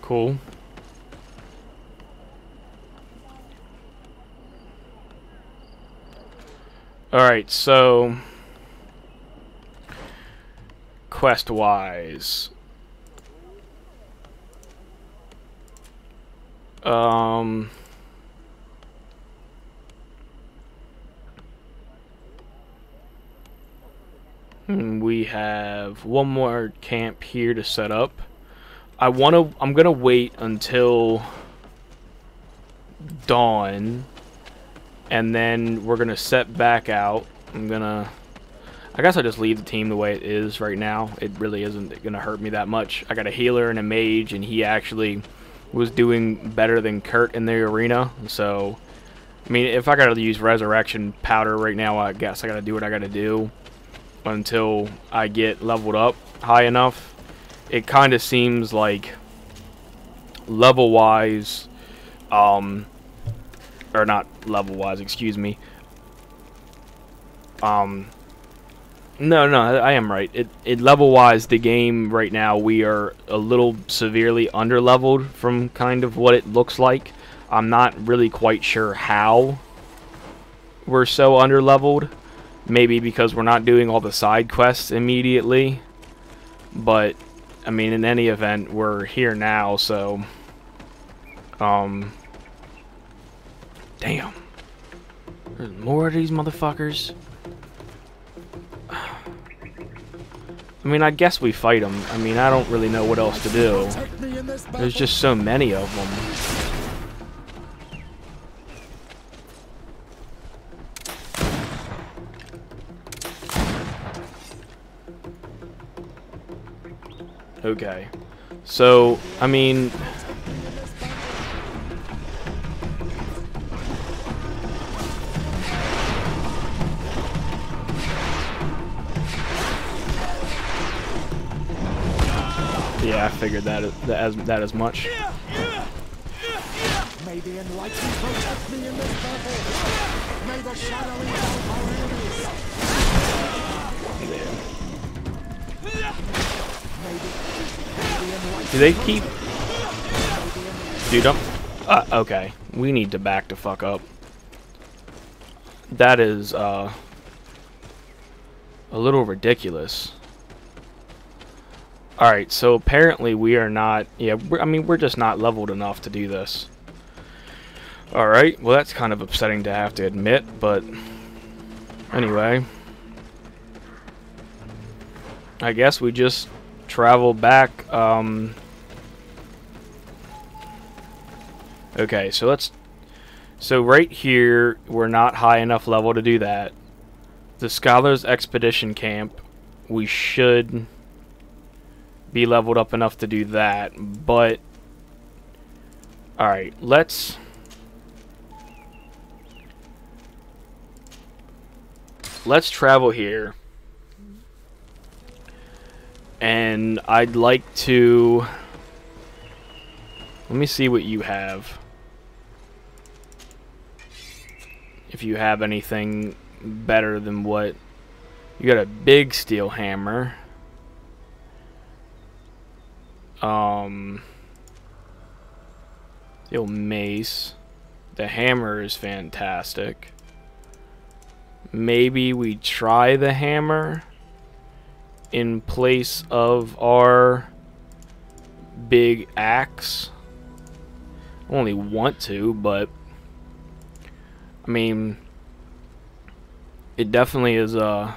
Cool. Alright, so quest wise. We have one more camp here to set up. I'm gonna wait until dawn, and then we're gonna set back out. I guess I'll just leave the team the way it is right now. It really isn't gonna hurt me that much. I got a healer and a mage, and he actually was doing better than Kurt in the arena. So, I mean, if I gotta use resurrection powder right now, I guess I gotta do what I gotta do until I get leveled up high enough. It kind of seems like level-wise, or not level-wise, excuse me. No, I am right. It level-wise, the game right now, we are a little severely under-leveled from kind of what it looks like. I'm not really quite sure how we're so under-leveled. Maybe because we're not doing all the side quests immediately. But, I mean, in any event, we're here now, so... Damn. There's more of these motherfuckers. I mean, I guess we fight them. I mean, I don't really know what else to do. There's just so many of them. Okay. So, I mean... Yeah, I figured that as much. May the enlightened protect me in this battle. May the shadow engulf our enemies. Do they keep? Dude, okay. We need to back the fuck up. That is a little ridiculous. Alright, so apparently we are not... Yeah, I mean, we're just not leveled enough to do this. Alright, well that's kind of upsetting to have to admit, but... Anyway. I guess we just travel back, Okay, so let's... So right here, we're not high enough level to do that. The Scholar's Expedition Camp, we should... be leveled up enough to do that, but alright, let's travel here, and I'd like to let me see what you have, if you have anything better than what you got. A big steel hammer. Steel mace. The hammer is fantastic. Maybe we try the hammer in place of our big axe. I only want to, but I mean, it definitely is the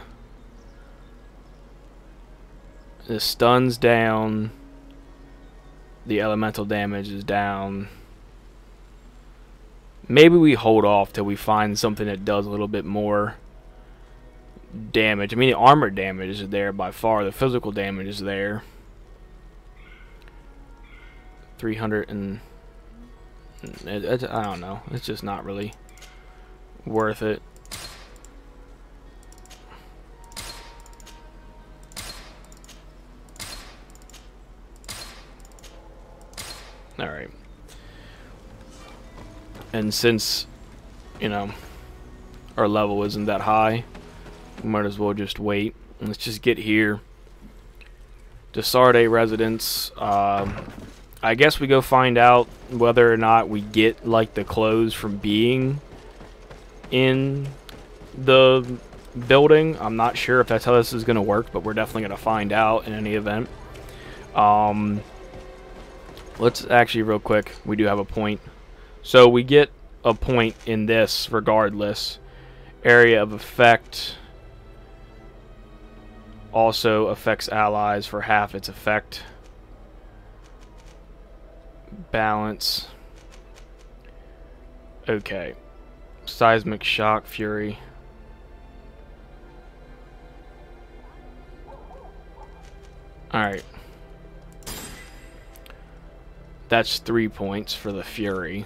stun's down. The elemental damage is down. Maybe we hold off till we find something that does a little bit more damage. I mean, the armor damage is there by far. The physical damage is there. 300 and... I don't know. It's just not really worth it. Alright. And since, you know, our level isn't that high, we might as well just wait. Let's just get here to Sarde residence. I guess we go find out whether or not we get like the clothes from being in the building. I'm not sure if that's how this is going to work, but we're definitely going to find out in any event. Let's actually real quick, we do have a point. So we get a point in this regardless. Area of effect also affects allies for half its effect. Balance. Okay. Seismic shock, fury. Alright. That's 3 points for the fury.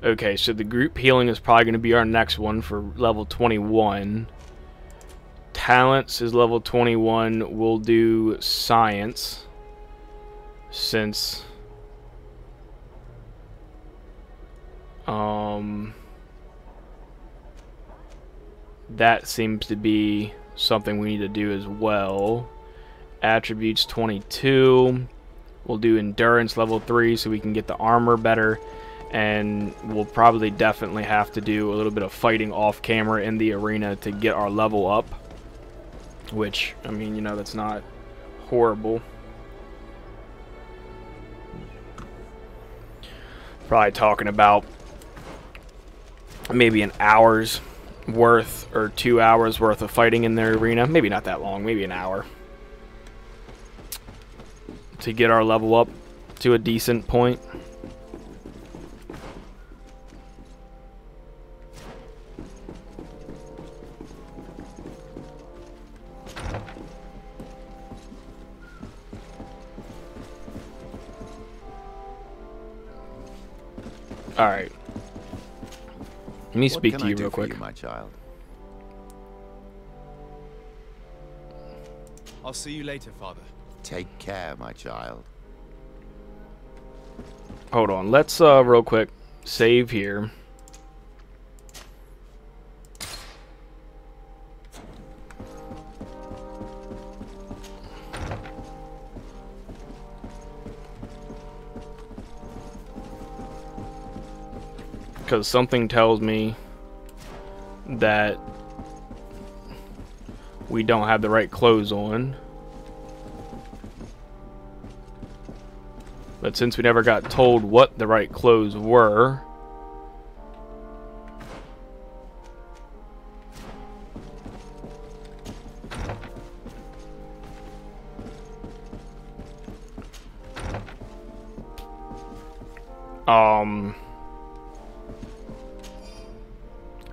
Okay, so the group healing is probably going to be our next one for level 21. Talents is level 21. We'll do science, since that seems to be something we need to do as well. Attributes 22. We'll do endurance level 3 so we can get the armor better. And we'll probably definitely have to do a little bit of fighting off camera in the arena to get our level up. Which, I mean, you know, that's not horrible. Probably talking about maybe an hour's worth or 2 hours worth of fighting in their arena. Maybe not that long, maybe an hour. To get our level up to a decent point. Alright. Let me speak to you real quick. My child? I'll see you later, Father. Take care, my child. Hold on. Let's real quick save here. Because something tells me that we don't have the right clothes on. But since we never got told what the right clothes were,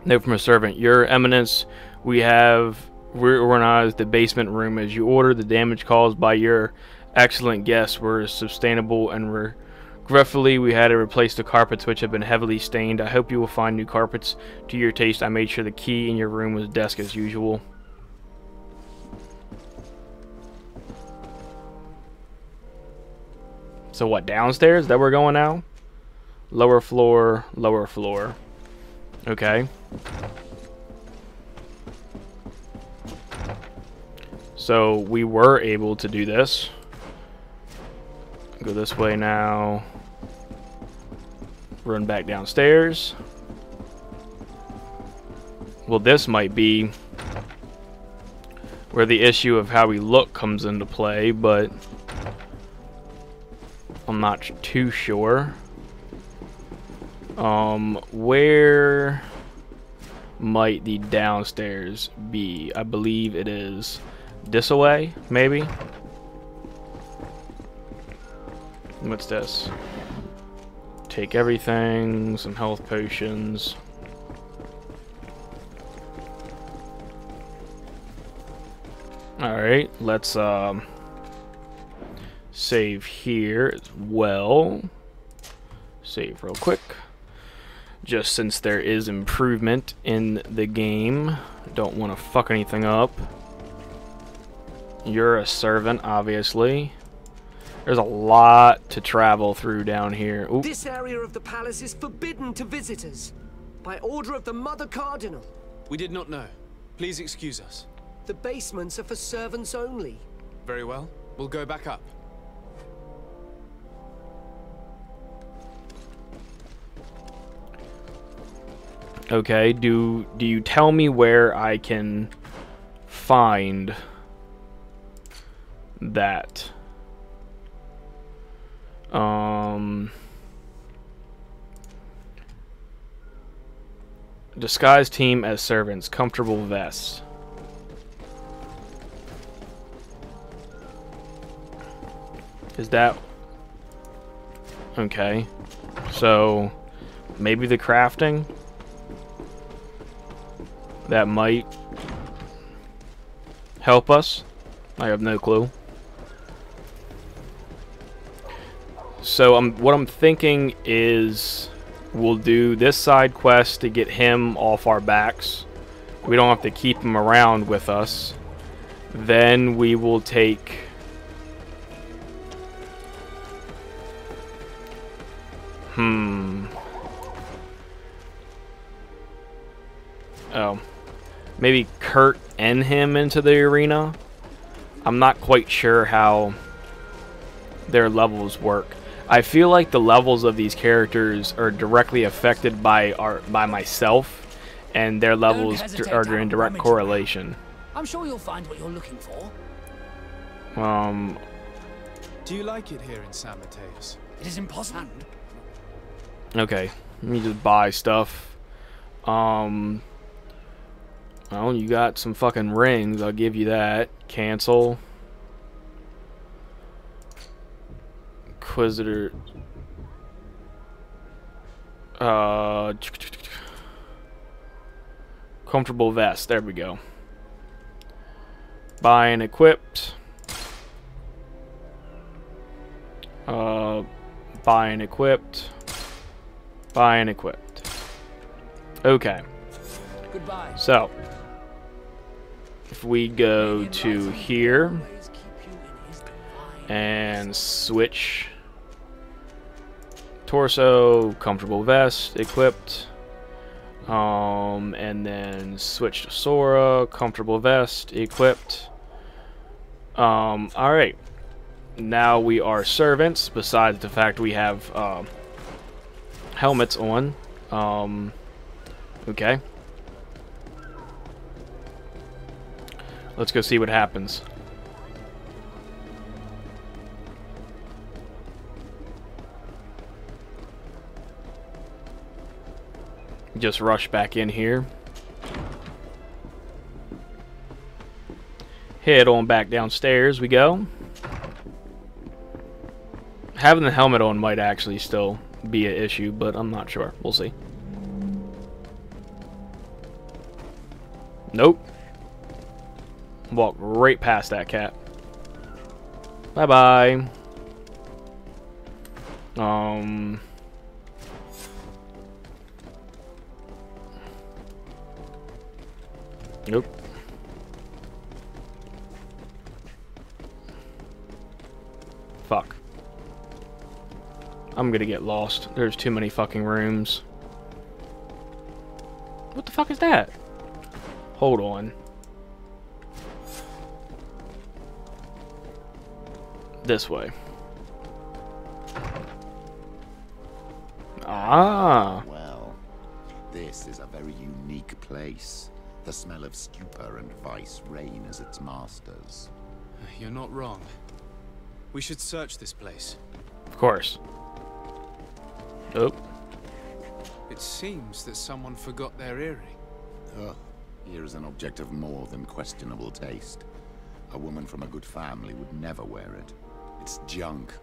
note from a servant. Your Eminence, we have reorganized the basement room as you ordered. The damage caused by your excellent guests were sustainable, and regretfully we had to replace the carpets, which have been heavily stained. I hope you will find new carpets to your taste. I made sure the key in your room was desk as usual. So what, downstairs that we're going now? Lower floor, lower floor. Okay. So we were able to do this. Go this way now. Run back downstairs. Well, this might be where the issue of how we look comes into play, but I'm not too sure. Where might the downstairs be? I believe it is this away, maybe? What's this? Take everything, some health potions. Alright, let's save here as well. Save real quick. Just since there is improvement in the game. Don't want to fuck anything up. You're a servant, obviously. There's a lot to travel through down here. Oop. This area of the palace is forbidden to visitors. By order of the Mother Cardinal. We did not know. Please excuse us. The basements are for servants only. Very well. We'll go back up. Okay, do you tell me where I can find that? Disguise team as servants, comfortable vest. Is that okay? So maybe the crafting that might help us. I have no clue. So what I'm thinking is we'll do this side quest to get him off our backs. We don't have to keep him around with us. Then we will take oh, maybe Kurt and him into the arena. I'm not quite sure how their levels work. I feel like the levels of these characters are directly affected by myself, and their levels are in direct correlation. I'm sure you'll find what you're looking for. Do you like it here in San Mateus? It is impossible. Okay, let me just buy stuff. Well, you got some fucking rings. I'll give you that. Cancel. Inquisitor. Comfortable vest. There we go. Buy and equipped. Buy and equipped. Buy and equipped. Okay. Goodbye. So, if we go to here and switch torso, comfortable vest, equipped, and then switch to Sora, comfortable vest, equipped. Alright. Now we are servants, besides the fact we have helmets on. Okay. Let's go see what happens. Just rush back in here. Head on back downstairs we go. Having the helmet on might actually still be an issue, but I'm not sure. We'll see. Nope. Walk right past that cat. Bye-bye. Nope. Fuck. I'm gonna get lost. There's too many fucking rooms. What the fuck is that? Hold on. This way. Ah. Well, this is a very unique place. The smell of stupor and vice reign as its masters. You're not wrong. We should search this place. Of course. Oh. It seems that someone forgot their earring. Oh, here is an object of more than questionable taste. A woman from a good family would never wear it. It's junk.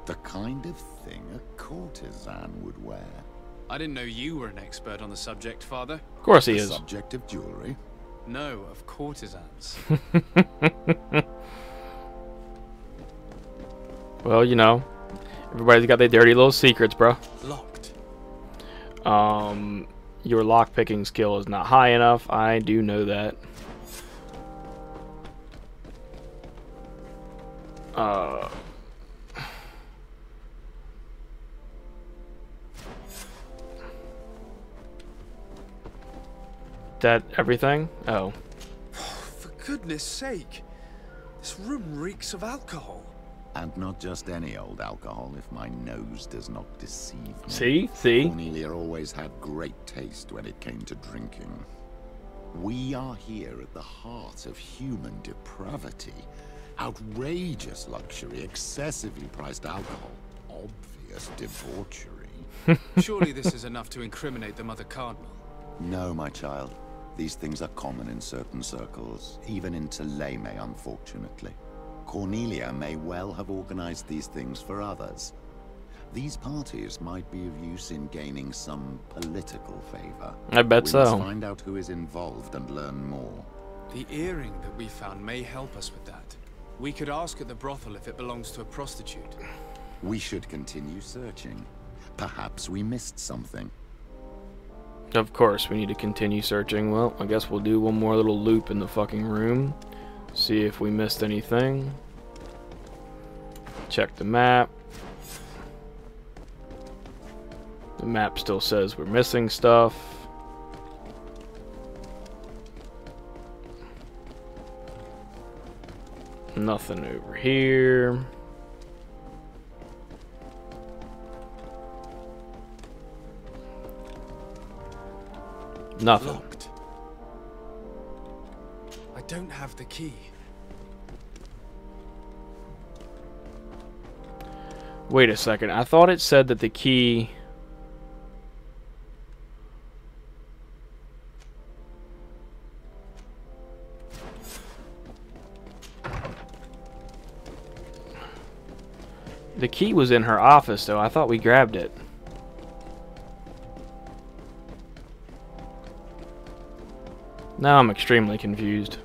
The kind of thing a courtesan would wear. I didn't know you were an expert on the subject, Father. Of course he The is. subject of jewelry? No, of courtesans. Well, you know, everybody's got their dirty little secrets, bro. Locked. Your lockpicking skill is not high enough. I do know that. That everything? Oh. For goodness sake. This room reeks of alcohol. And not just any old alcohol, if my nose does not deceive me. See? Cornelia always had great taste when it came to drinking. We are here at the heart of human depravity. Outrageous luxury, excessively priced alcohol, obvious debauchery. Surely this is enough to incriminate the Mother Cardinal. No, my child. These things are common in certain circles, even in Theleme, unfortunately. Cornelia may well have organized these things for others. These parties might be of use in gaining some political favor. I bet so. We must find out who is involved and learn more. The earring that we found may help us with that. We could ask at the brothel if it belongs to a prostitute. We should continue searching. Perhaps we missed something. Of course, we need to continue searching. Well, I guess we'll do one more little loop in the fucking room. See if we missed anything. Check the map. The map still says we're missing stuff. Nothing over here. Nothing. Locked. I don't have the key. Wait a second. I thought it said that the key... The key was in her office, though. I thought we grabbed it. Now I'm extremely confused.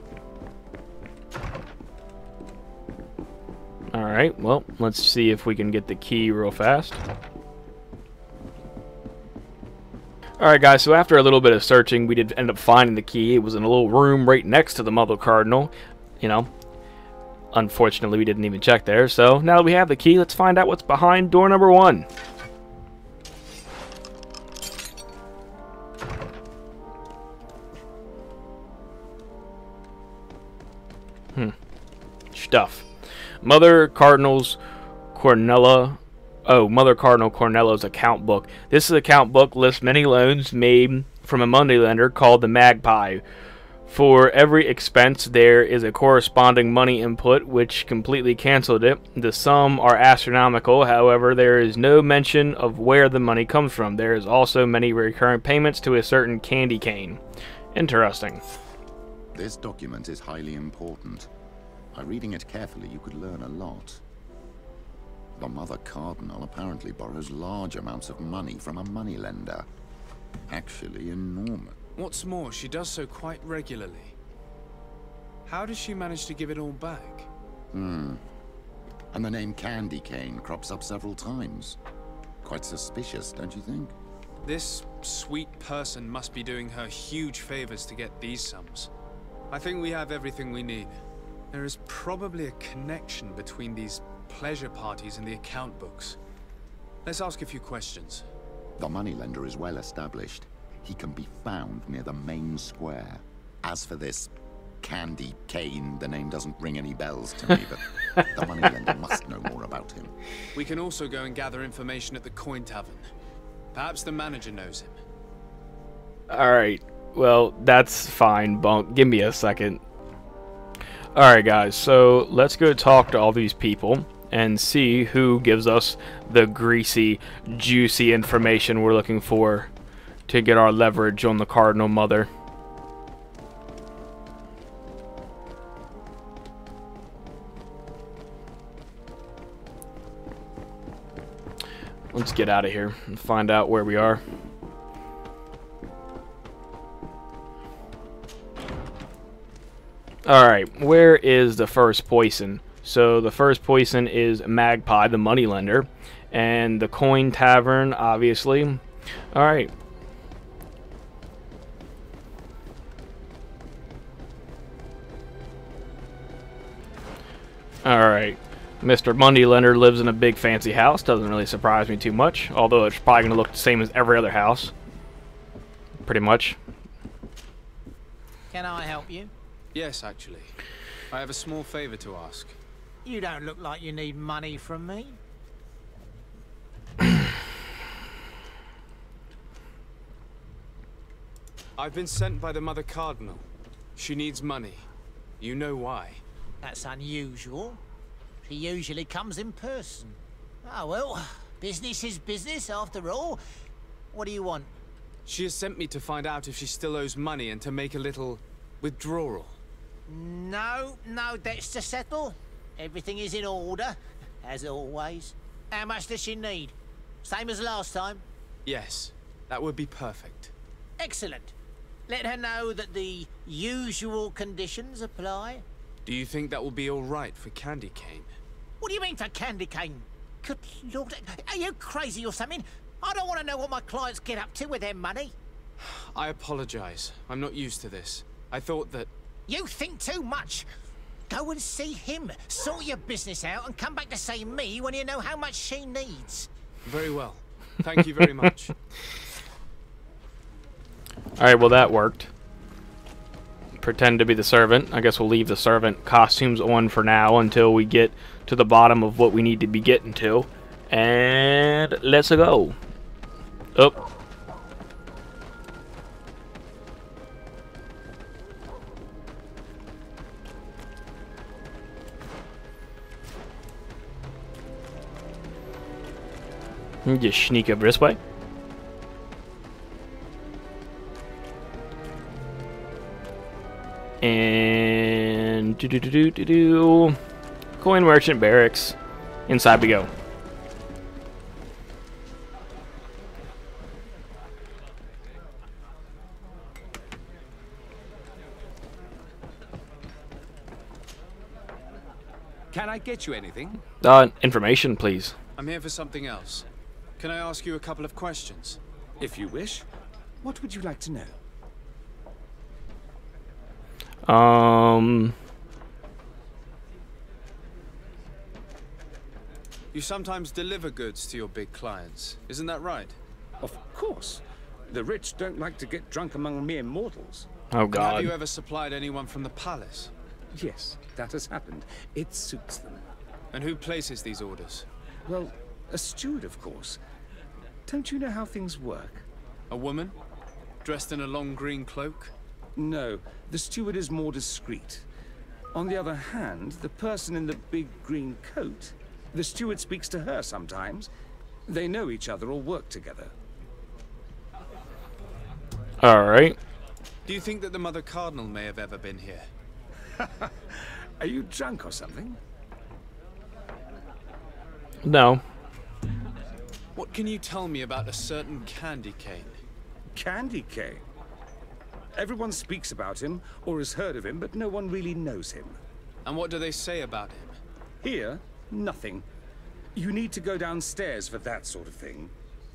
Alright, well, let's see if we can get the key real fast. Alright guys, so after a little bit of searching, we did end up finding the key. It was in a little room right next to the Mother Cardinal. You know, unfortunately we didn't even check there. So now that we have the key, let's find out what's behind door number 1. Stuff. Mother Cardinal Cornella's account book. This account book lists many loans made from a moneylender called the Magpie. For every expense, there is a corresponding money input, which completely canceled it. The sum are astronomical, however, there is no mention of where the money comes from. There is also many recurrent payments to a certain candy cane. Interesting. This document is highly important. By reading it carefully, you could learn a lot. The Mother Cardinal apparently borrows large amounts of money from a moneylender. Actually enormous. What's more, she does so quite regularly. How does she manage to give it all back? And the name Candy Cane crops up several times. Quite suspicious, don't you think? This sweet person must be doing her huge favors to get these sums. I think we have everything we need. There is probably a connection between these pleasure parties and the account books. Let's ask a few questions. The moneylender is well established. He can be found near the main square. As for this Candy Cane, the name doesn't ring any bells to me, but the moneylender must know more about him. We can also go and gather information at the Coin Tavern. Perhaps the manager knows him. Alright, well, that's fine, Bunk. Give me a second. Alright guys, so let's go talk to all these people and see who gives us the greasy, juicy information we're looking for to get our leverage on the Cardinal Mother. Let's get out of here and find out where we are. Alright, where is the first poison? So the first poison is Magpie, the moneylender, and the Coin Tavern, obviously. Alright. Alright. Mr. Moneylender lives in a big fancy house. Doesn't really surprise me too much, although it's probably going to look the same as every other house. Pretty much. Can I help you? Yes, actually. I have a small favor to ask. You don't look like you need money from me. I've been sent by the Mother Cardinal. She needs money. You know why. That's unusual. She usually comes in person. Oh well, business is business after all. What do you want? She has sent me to find out if she still owes money and to make a little withdrawal. No debts to settle. Everything is in order, as always. How much does she need? Same as last time? Yes, that would be perfect. Excellent. Let her know that the usual conditions apply. Do you think that will be all right for Candy Cane? What do you mean for candy cane? Good Lord, are you crazy or something? I don't want to know what my clients get up to with their money. I apologize. I'm not used to this. I thought that... You think too much. Go and see him, sort your business out, and come back to see me when you know how much she needs. Very well. Thank you very much. Alright, well that worked. Pretend to be the servant. I guess we'll leave the servant costumes on for now until we get to the bottom of what we need to be getting to. And let's go. Up. Just sneak up this way. And coin merchant barracks. Inside we go. Can I get you anything? Information, please. I'm here for something else. Can I ask you a couple of questions? If you wish. What would you like to know? You sometimes deliver goods to your big clients, isn't that right? Of course. The rich don't like to get drunk among mere mortals. Oh And have you God. ever supplied anyone from the palace? Yes, that has happened. It suits them. And who places these orders? Well, a steward, of course. Don't you know how things work? A woman? Dressed in a long green cloak? No, the steward is more discreet. On the other hand, the person in the big green coat, the steward speaks to her sometimes. They know each other or work together. Alright. Do you think that the Mother Cardinal may have ever been here? Are you drunk or something? No. What can you tell me about a certain Candy Cane? Candy Cane. Everyone speaks about him or has heard of him, but no one really knows him. And what do they say about him? Here, nothing. You need to go downstairs for that sort of thing.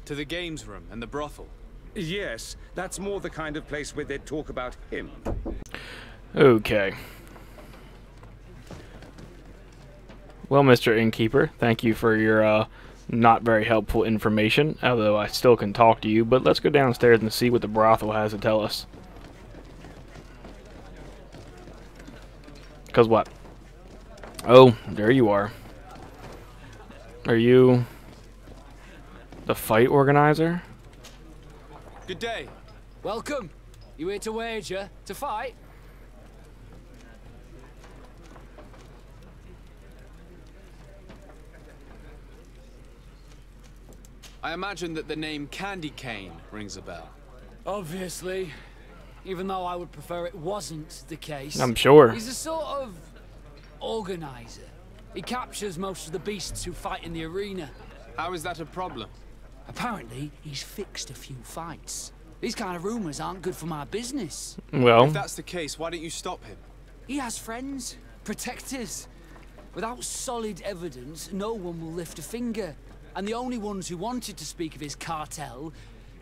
To the games room and the brothel? Yes, that's more the kind of place where they'd talk about him. Okay. Well, Mr. Innkeeper, thank you for your not very helpful information, although I still can talk to you, but let's go downstairs and see what the brothel has to tell us. Cause what? Oh, there you are. Are you the fight organizer? Good day. Welcome. You here to wager? To fight? I imagine that the name Candy Cane rings a bell. Obviously. Even though I would prefer it wasn't the case. I'm sure. He's a sort of organizer. He captures most of the beasts who fight in the arena. How is that a problem? Apparently, he's fixed a few fights. These kind of rumors aren't good for my business. Well, If that's the case, why don't you stop him? He has friends, protectors. Without solid evidence, no one will lift a finger. And the only ones who wanted to speak of his cartel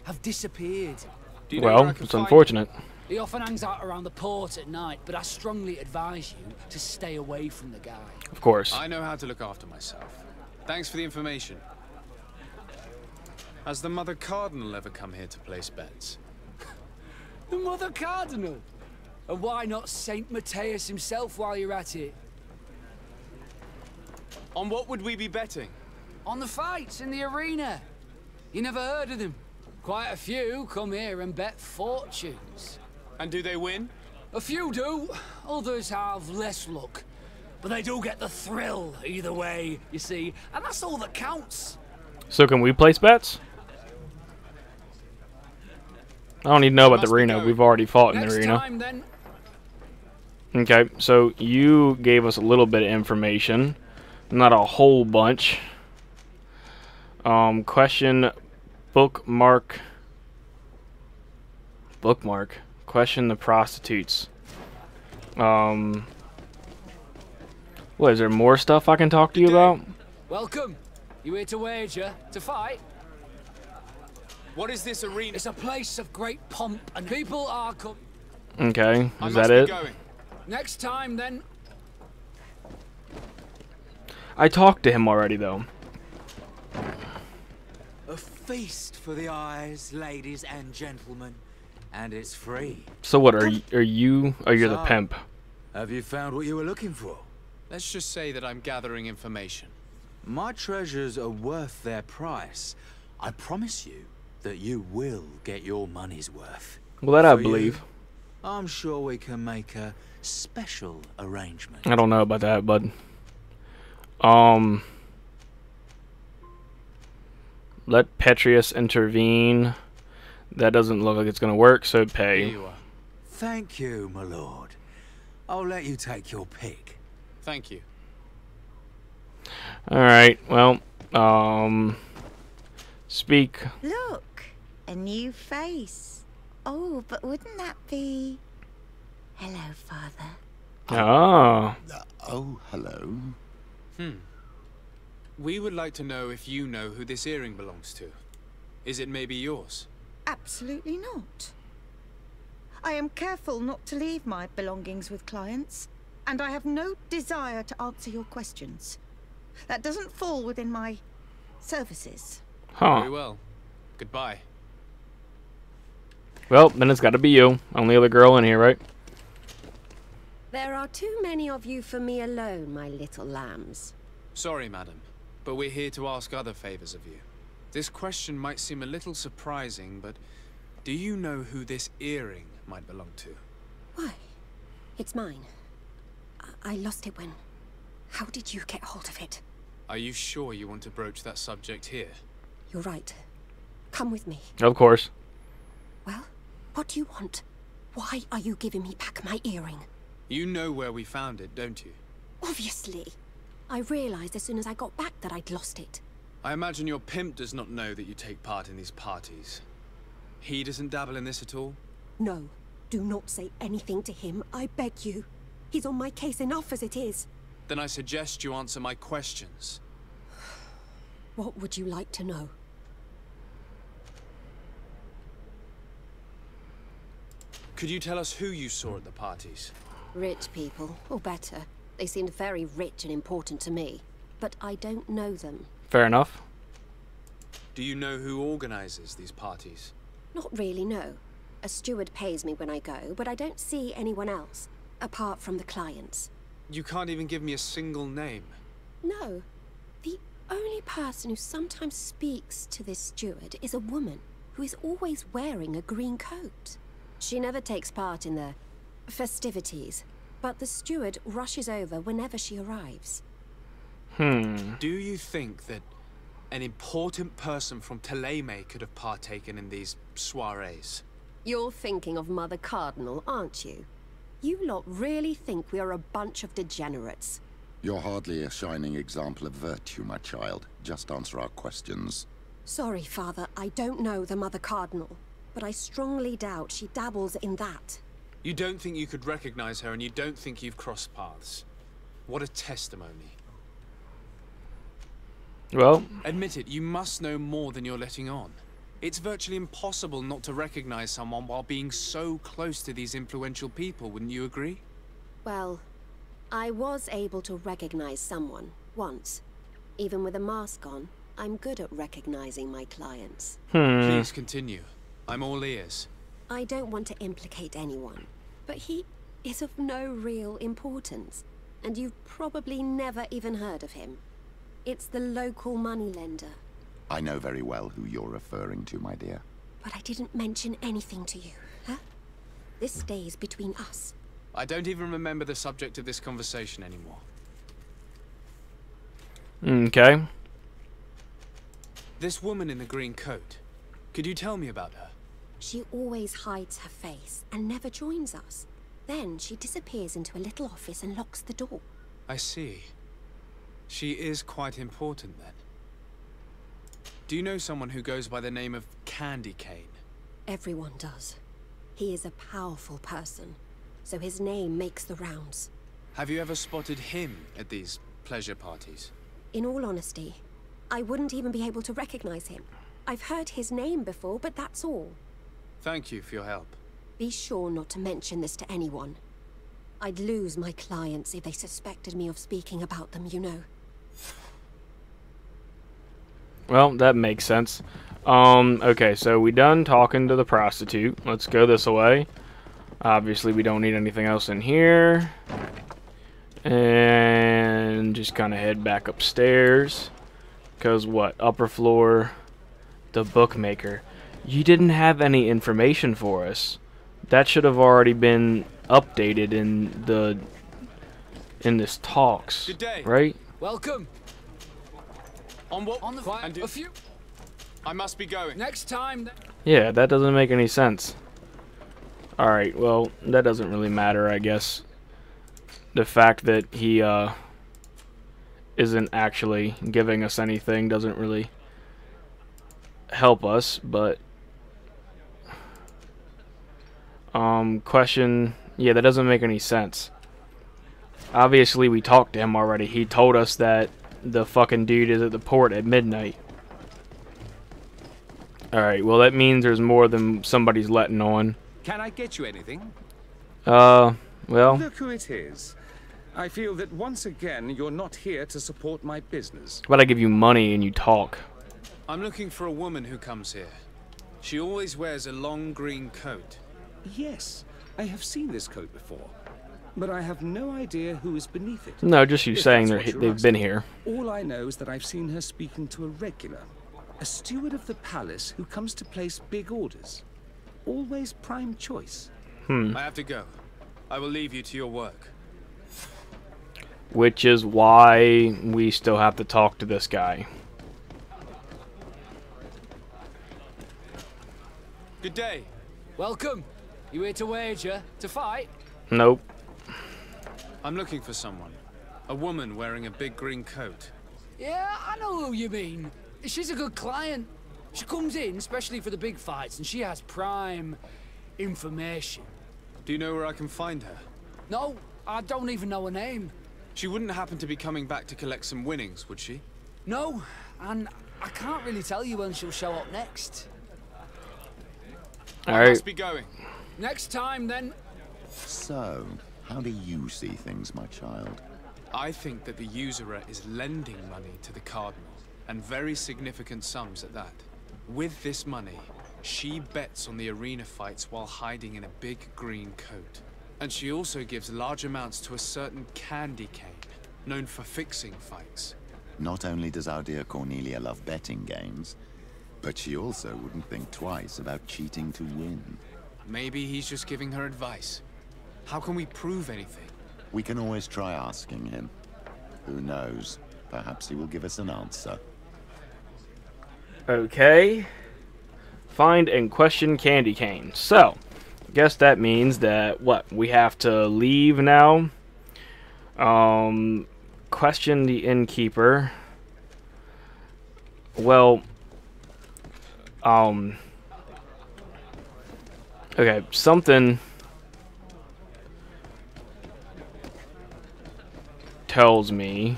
have disappeared. Do you know where well, I can it's find unfortunate. He often hangs out around the port at night, but I strongly advise you to stay away from the guy. Of course. I know how to look after myself. Thanks for the information. Has the Mother Cardinal ever come here to place bets? The Mother Cardinal? And why not Saint Matthias himself while you're at it? On what would we be betting? On the fights in the arena. You never heard of them? Quite a few come here and bet fortunes. And do they win? A few do, others have less luck. But they do get the thrill either way, you see, and that's all that counts. So can we place bets? I don't even know about the Must be arena. going. We've already fought in the Next arena. time, then. Okay, so you gave us a little bit of information, not a whole bunch. Question, bookmark. Question the prostitutes. What, is there more stuff I can talk to you about? Welcome. You here to wager? To fight? What is this arena? It's a place of great pomp, and people are Okay, I is must that be it? going. Next time, then. I talked to him already, though. A feast for the eyes, ladies and gentlemen, and it's free. So what, are you? Oh, you're the So, pimp. Have you found what you were looking for? Let's just say that I'm gathering information. My treasures are worth their price. I promise you that you will get your money's worth. Well, that I For you, believe. I'm sure we can make a special arrangement. I don't know about that, bud. Let Petrius intervene. That doesn't look like it's gonna work, so Here pay. you are. Thank you, my lord. I'll let you take your pick. Thank you. Alright, well, speak. Look, a new face. Oh, but wouldn't that be... Hello, Father. Ah, Oh, hello. We would like to know if you know who this earring belongs to. Is it maybe yours? Absolutely not. I am careful not to leave my belongings with clients, and I have no desire to answer your questions. That doesn't fall within my services. huh. Very well. Goodbye. Well, then it's gotta be you. Only other girl in here, right? There are too many of you for me alone, my little lambs. Sorry, madam, but we're here to ask other favors of you. This question might seem a little surprising, but do you know who this earring might belong to? Why? It's mine. I lost it when... How did you get hold of it? Are you sure you want to broach that subject here? You're right. Come with me. Of course. Well, what do you want? Why are you giving me back my earring? You know where we found it, don't you? Obviously. I realized as soon as I got back that I'd lost it. I imagine your pimp does not know that you take part in these parties. He doesn't dabble in this at all? No, do not say anything to him, I beg you. He's on my case enough as it is. Then I suggest you answer my questions. What would you like to know? Could you tell us who you saw at the parties? Rich people, or better. They seemed very rich and important to me. But I don't know them. Fair enough. Do you know who organizes these parties? Not really, no. A steward pays me when I go, but I don't see anyone else, apart from the clients. You can't even give me a single name. No. The only person who sometimes speaks to this steward is a woman who is always wearing a green coat. She never takes part in the festivities, but the steward rushes over whenever she arrives. Do you think that an important person from Thélème could have partaken in these soirees? You're thinking of Mother Cardinal, aren't you? You lot really think we are a bunch of degenerates. You're hardly a shining example of virtue, my child. Just answer our questions. Sorry, Father, I don't know the Mother Cardinal, but I strongly doubt she dabbles in that. You don't think you could recognize her, and you don't think you've crossed paths. What a testimony. Well, Admit it, you must know more than you're letting on. It's virtually impossible not to recognize someone while being so close to these influential people, wouldn't you agree? Well, I was able to recognize someone, once. Even with a mask on, I'm good at recognizing my clients. Please continue. I'm all ears. I don't want to implicate anyone, but he is of no real importance, and you've probably never even heard of him. It's the local moneylender. I know very well who you're referring to, my dear. But I didn't mention anything to you, huh? This stays between us. I don't even remember the subject of this conversation anymore. Okay. This woman in the green coat. Could you tell me about her? She always hides her face and never joins us. Then she disappears into a little office and locks the door. I see. She is quite important then. Do you know someone who goes by the name of Candy Cane? Everyone does. He is a powerful person, so his name makes the rounds. Have you ever spotted him at these pleasure parties? In all honesty, I wouldn't even be able to recognize him. I've heard his name before, but that's all. Thank you for your help. Be sure not to mention this to anyone. I'd lose my clients if they suspected me of speaking about them, you know. Well, that makes sense. Okay, so we done talking to the prostitute. Let's go this way. Obviously, we don't need anything else in here. And just kind of head back upstairs. Because what? Upper floor, the bookmaker. You didn't have any information for us. That should have already been updated in this talks. Good day. Right? Welcome. On what? On the And a few. I must be going. Next time. Yeah, that doesn't make any sense. Alright, well, that doesn't really matter, I guess. The fact that he isn't actually giving us anything doesn't really help us, but question, yeah, that doesn't make any sense. Obviously, we talked to him already. He told us that the fucking dude is at the port at midnight. Alright, well, that means there's more than somebody's letting on. Can I get you anything? Well... Look who it is. I feel that once again, you're not here to support my business. But I give you money and you talk. I'm looking for a woman who comes here. She always wears a long green coat. Yes, I have seen this coat before, but I have no idea who is beneath it. No, just you If saying that's what you're they've been asking. here. All I know is that I've seen her speaking to a regular, a steward of the palace who comes to place big orders. Always prime choice. I have to go. I will leave you to your work. Which is why we still have to talk to this guy. Good day. Welcome. You here to wager? To fight? Nope. I'm looking for someone. A woman wearing a big green coat. Yeah, I know who you mean. She's a good client. She comes in, especially for the big fights, and she has prime information. Do you know where I can find her? No, I don't even know her name. She wouldn't happen to be coming back to collect some winnings, would she? No, and I can't really tell you when she'll show up next. I Alright. must be going. Next time, then. So, how do you see things, my child? I think that the usurer is lending money to the Cardinal, and very significant sums at that. With this money, she bets on the arena fights while hiding in a big green coat. And she also gives large amounts to a certain Candy Cane, known for fixing fights. Not only does our dear Cornelia love betting games, but she also wouldn't think twice about cheating to win. Maybe he's just giving her advice. How can we prove anything? We can always try asking him. Who knows? Perhaps he will give us an answer. Okay. Find and question Candy Cane. So, I guess that means that, what, we have to leave now? Question the innkeeper. Well, okay, something tells me,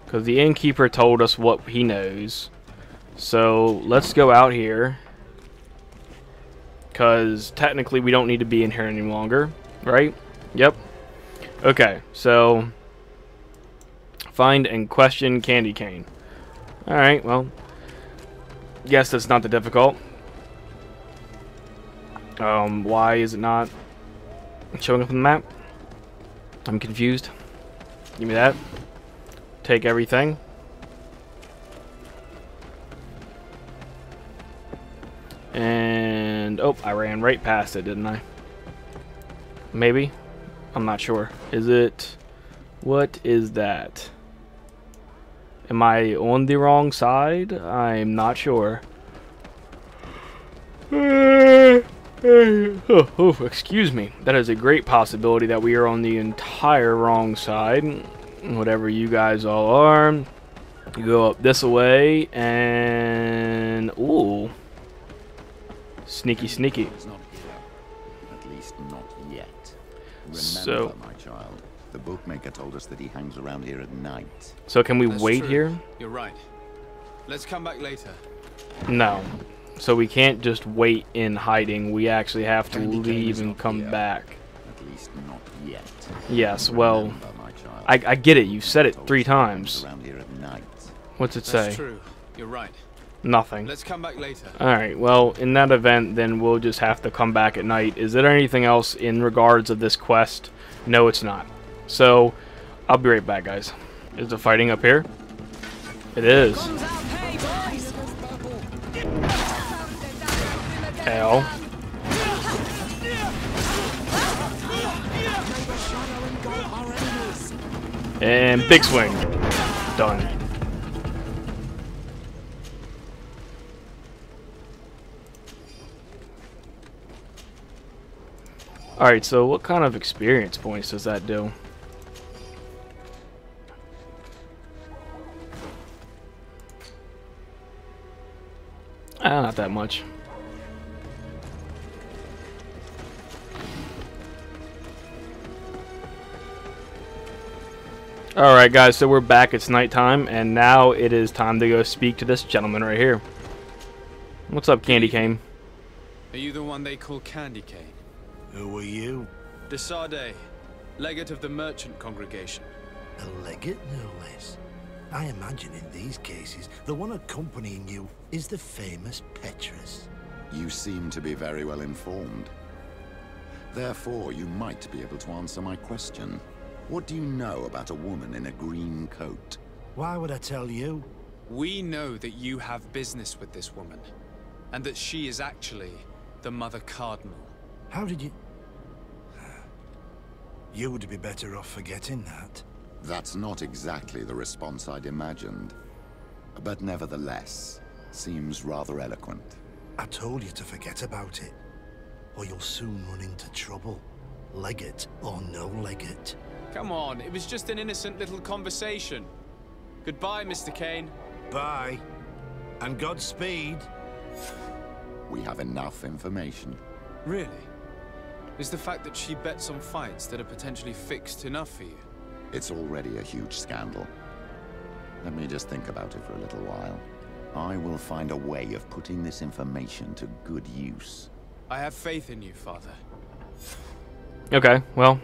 because the innkeeper told us what he knows. So let's go out here, because technically we don't need to be in here any longer, right? Yep. Okay, so find and question Candy Cane. Alright, well, guess that's not that difficult. Why is it not showing up on the map? I'm confused. Give me that. Take everything. And oh, I ran right past it, didn't I? Maybe? I'm not sure. Is it? What is that? Am I on the wrong side? I'm not sure. Oh, excuse me. That is a great possibility that we are on the entire wrong side. Whatever you guys all are. You go up this way and ooh. Sneaky, sneaky. He's not here. At least not yet. Remember, So, my child, the bookmaker told us that he hangs around here at night. so can we That's wait true. here? You're right. Let's come back later. No. So we can't just wait in hiding. We actually have to Candy cane leave is and not come here. back. At least not yet. Yes, well, Remember, my child, I get it. You said it told 3 us he hangs times. around here at night. What's it That's say? true. You're right. Nothing. Let's come back later. Alright, well, in that event, then we'll just have to come back at night. Is there anything else in regards of this quest? No, it's not. So, I'll be right back, guys. Is the fighting up here? It is. Hell. And big swing. Done. Alright, so what kind of experience points does that do? Not that much. Alright guys, so we're back, it's nighttime, and now it is time to go speak to this gentleman right here. What's up, Candy Cane? Are you the one they call Candy Cane? Who are you? De Sardet, legate of the merchant congregation. A legate, no less. I imagine in these cases, the one accompanying you is the famous Petrus. You seem to be very well informed. Therefore, you might be able to answer my question. What do you know about a woman in a green coat? Why would I tell you? We know that you have business with this woman, and that she is actually the Mother Cardinal. How did you... You would be better off forgetting that. That's not exactly the response I'd imagined. But nevertheless, seems rather eloquent. I told you to forget about it, or you'll soon run into trouble. Legate or no legate. Come on, it was just an innocent little conversation. Goodbye, Mr. Kane. Bye. And Godspeed. We have enough information. Really? Is the fact that she bets on fights that are potentially fixed enough for you? It's already a huge scandal. Let me just think about it for a little while. I will find a way of putting this information to good use. I have faith in you, Father. Okay, well,